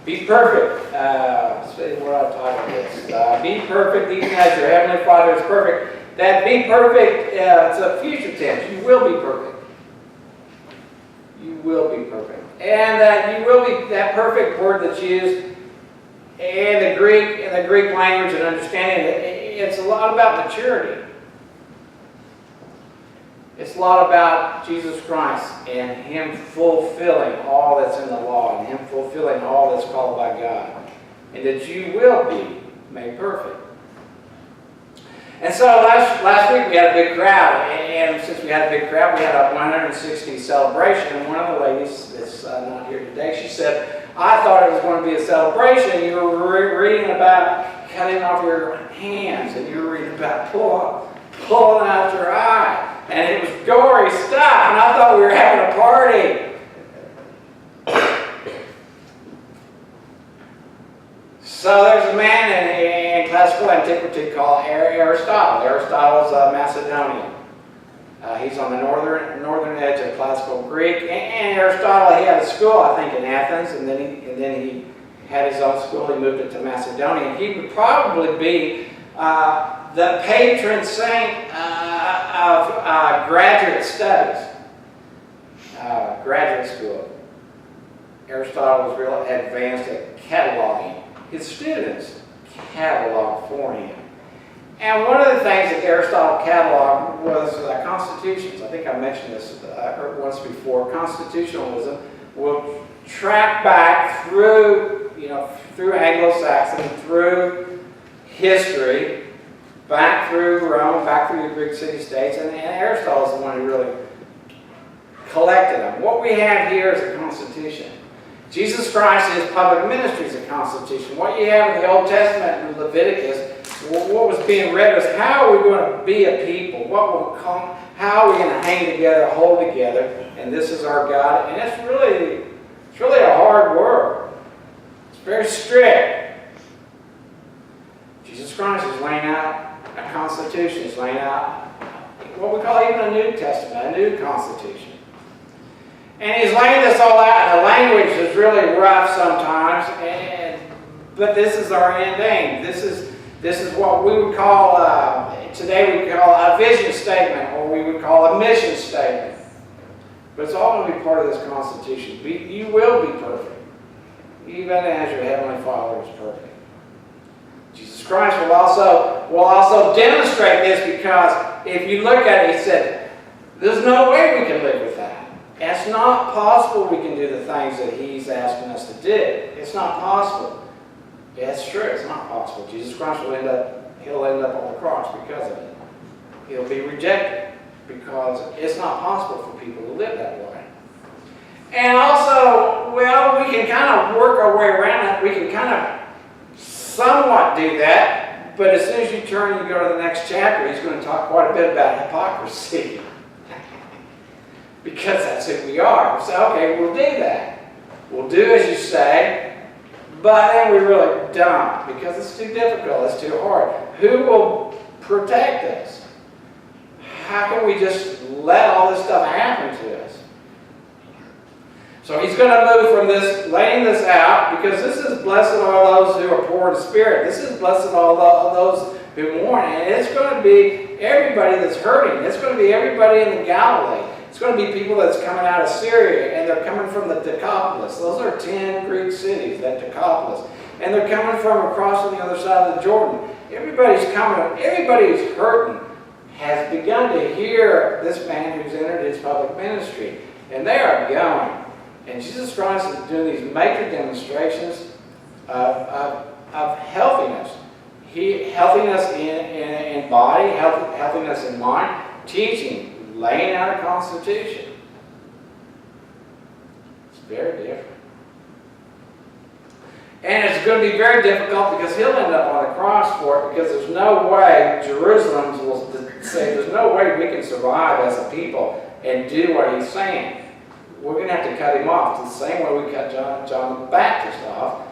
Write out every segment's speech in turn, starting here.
Be perfect. See what I titled this. Be perfect even as your Heavenly Father is perfect. That be perfect, it's a future tense. You will be perfect. You will be perfect. And that you will be, that perfect word that's used in the Greek language and understanding it, it's a lot about maturity. It's a lot about Jesus Christ and Him fulfilling all that's in the law and Him fulfilling all that's called by God. And that you will be made perfect. And so last week we had a big crowd. And since we had a big crowd, we had a 160 celebration. And one of the ladies that's not here today, she said, I thought it was going to be a celebration. You were reading about cutting off your hands. And you were reading about pulling out your eye. And it was gory stuff, and I thought we were having a party. So there's a man in classical antiquity called Aristotle. Aristotle's Macedonian. He's on the northern edge of classical Greek. And Aristotle, he had a school, I think, in Athens, and then he had his own school. He moved it to Macedonia. He would probably be the patron saint of graduate studies, graduate school. Aristotle was real advanced at cataloging. His students cataloged for him. And one of the things that Aristotle cataloged was constitutions. I think I mentioned this once before. Constitutionalism will track back through Anglo-Saxon, through history, back through Rome, back through the Greek city-states, and Aristotle is the one who really collected them. What we have here is a constitution. Jesus Christ, His public ministry is a constitution. What you have in the Old Testament in Leviticus, what was being read was how are we going to be a people? How are we going to hang together, hold together? And this is our God. And it's really a hard work. It's very strict. Jesus Christ is laying out a constitution. He's laying out what we call even a New Testament, a new constitution. And He's laying this all out, and the language is really rough sometimes, but this is our end aim. This is what we would call, today we call a vision statement, or we would call a mission statement. But it's all going to be part of this constitution. You will be perfect, even as your Heavenly Father is perfect. Jesus Christ will also demonstrate this, because if you look at it, He said, there's no way we can live with that. It's not possible we can do the things that He's asking us to do. It's not possible. Yeah, it's true. It's not possible. Jesus Christ will He'll end up on the cross because of it. He'll be rejected because it's not possible for people to live that way. And also, well, we can kind of work our way around it. We can kind of somewhat do that. But as soon as you turn and you go to the next chapter, He's going to talk quite a bit about hypocrisy. Because that's who we are. So, okay, we'll do that. We'll do as you say, but then we really don't, because it's too difficult, it's too hard. Who will protect us? How can we just let all this stuff happen to us? So He's going to move from this, laying this out, because this is blessed are those who are poor in spirit. This is blessed are those who mourn. And it's going to be everybody that's hurting. It's going to be everybody in the Galilee. It's going to be people that's coming out of Syria, and they're coming from the Decapolis. Those are 10 Greek cities, that Decapolis. And they're coming from across on the other side of the Jordan. Everybody's coming. Everybody who's hurting has begun to hear this man who's entered His public ministry. And they are going. And Jesus Christ is doing these major demonstrations of healthiness. Healthiness in body, healthiness in mind, teaching, laying out a constitution. It's very different. And it's going to be very difficult because He'll end up on the cross for it, because there's no way, Jerusalem will say, there's no way we can survive as a people and do what He's saying. We're going to have to cut Him off. It's the same way we cut John the Baptist off.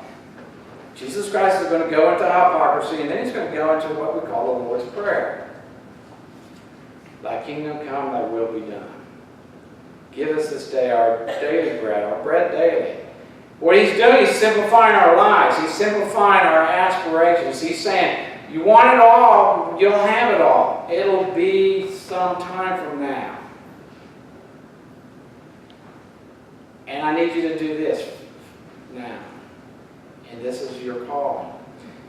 Jesus Christ is going to go into hypocrisy, and then He's going to go into what we call the Lord's Prayer. Thy kingdom come, Thy will be done. Give us this day our daily bread, our bread daily. What he's doing is simplifying our lives. He's simplifying our aspirations. He's saying, you want it all, you'll have it all. It'll be some time from now. And I need you to do this now. And this is your calling.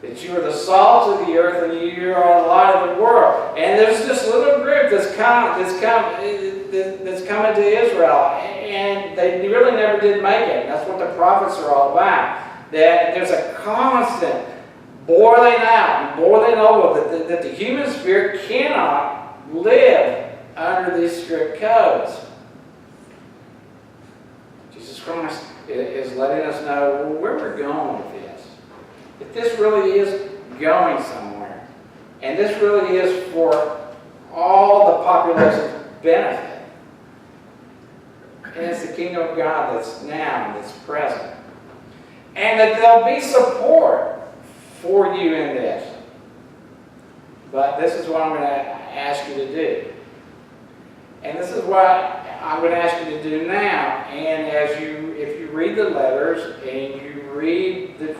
That you are the salt of the earth and you are the light of the world. And there's this little group that's coming to Israel. And they really never did make it. That's what the prophets are all about. That there's a constant boiling out and boiling over that the human spirit cannot live under these strict codes. Jesus Christ is letting us know where we're going with this. That this really is going somewhere. And this really is for all the population's benefit. And it's the kingdom of God that's now, that's present. And that there'll be support for you in this. But this is what I'm going to ask you to do. And this is what I'm going to ask you to do now. And if you read the letters and you read the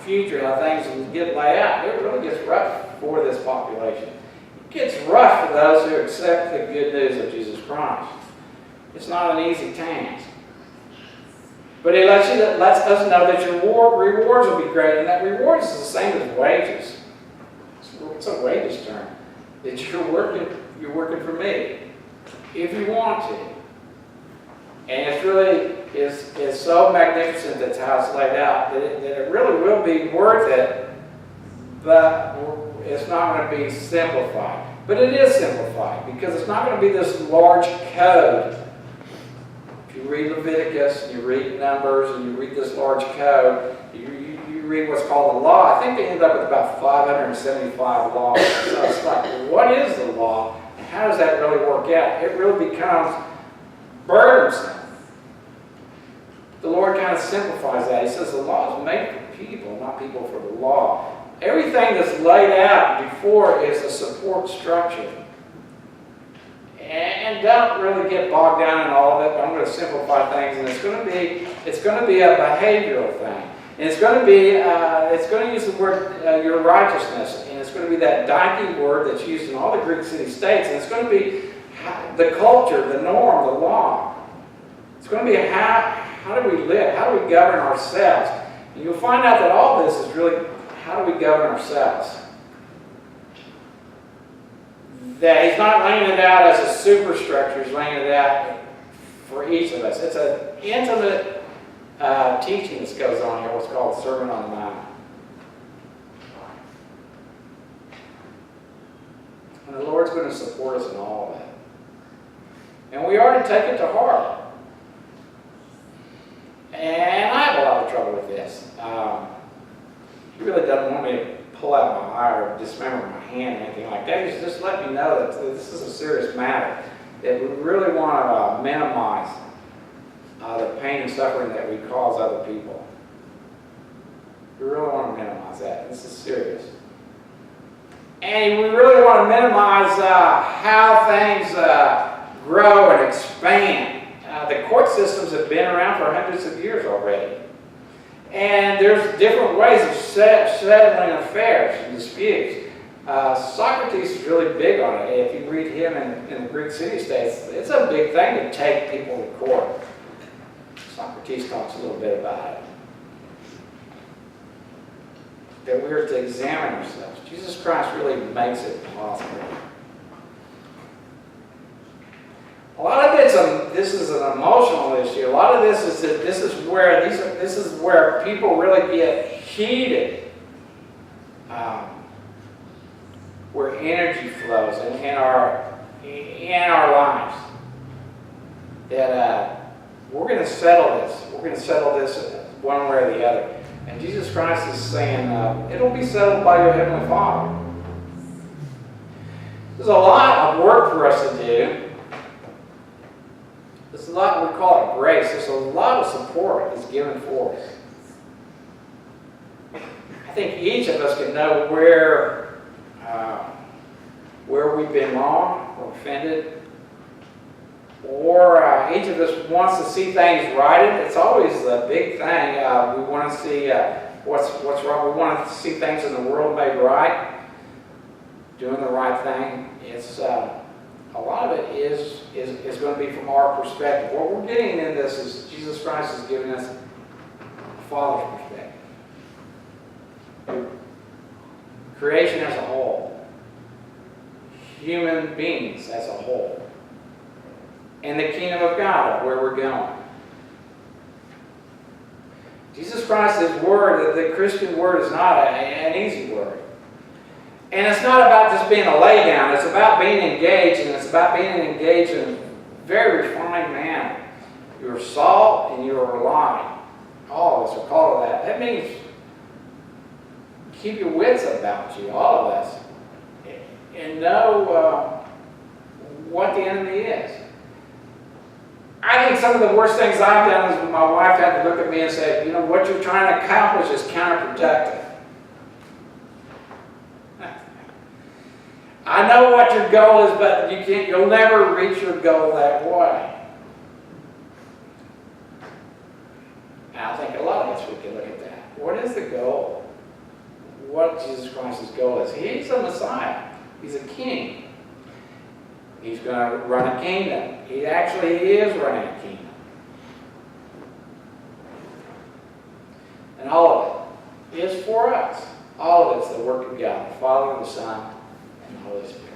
future, how things get laid out, it really gets rough for this population. It gets rough for those who accept the good news of Jesus Christ. It's not an easy task. But it lets us know that your rewards will be great. And that rewards is the same as wages. It's a wages term. That you're working for me. If you want to. And it's really is so magnificent that's how it's laid out that it really will be worth it, but it's not going to be simplified. But it is simplified because it's not going to be this large code. If you read Leviticus and you read Numbers and you read this large code, you read what's called the law. I think they end up with about 575 laws. So it's like, what is the law? And how does that really work out? It really becomes burdensome. The Lord kind of simplifies that. He says the law is made for people, not people for the law. Everything that's laid out before is a support structure. And don't really get bogged down in all of it. I'm going to simplify things, and it's going to be a behavioral thing. And it's going to use the word your righteousness, and it's going to be that dike word that's used in all the Greek city-states, and it's going to be the culture, the norm, the law. It's going to be how do we live? How do we govern ourselves? And you'll find out that all this is really how do we govern ourselves? That he's not laying it out as a superstructure, he's laying it out for each of us. It's an intimate teaching that goes on here, what's called Sermon on the Mount. And the Lord's going to support us in all of it. And we are to take it to heart. And I have a lot of trouble with this. He really doesn't want me to pull out my eye or dismember my hand or anything like that. He's just let me know that this is a serious matter. That we really want to minimize the pain and suffering that we cause other people. We really want to minimize that. This is serious. And we really want to minimize how things grow and expand. The court systems have been around for hundreds of years already. And there's different ways of settling affairs and disputes. Socrates is really big on it. If you read him in the Greek city-states, it's a big thing to take people to court. Socrates talks a little bit about it. That we're to examine ourselves. Jesus Christ really makes it possible. A lot of this is an emotional issue. A lot of this is that this is where people really get heated, where energy flows in our lives. That we're going to settle this. We're going to settle this one way or the other. And Jesus Christ is saying it'll be settled by your Heavenly Father. There's a lot of work for us to do. There's a lot, we call it grace. There's a lot of support that's given for us. I think each of us can know where we've been wrong or offended, or each of us wants to see things righted. It's always the big thing. We want to see what's wrong. We want to see things in the world made right, doing the right thing. It's a lot of it is going to be from our perspective. What we're getting in this is Jesus Christ is giving us the Father's perspective. Creation as a whole, human beings as a whole, and the kingdom of God of where we're going. Jesus Christ's word, the Christian word, is not an easy word. And it's not about just being a laydown. It's about being engaged, and it's about being engaged in a very refined manner. You're salt and you're light. All of us are called to that. That means keep your wits about you, all of us, and know what the enemy is. I think some of the worst things I've done is when my wife had to look at me and say, you know, what you're trying to accomplish is counterproductive. I know what your goal is, but you'll never reach your goal that way. And I think a lot of us, we can look at that. What is the goal? What Jesus Christ's goal is? He's a Messiah. He's a king. He's going to run a kingdom. He is running a kingdom. And all of it is for us. All of it's the work of God, the Father, the Son, and the Holy Spirit.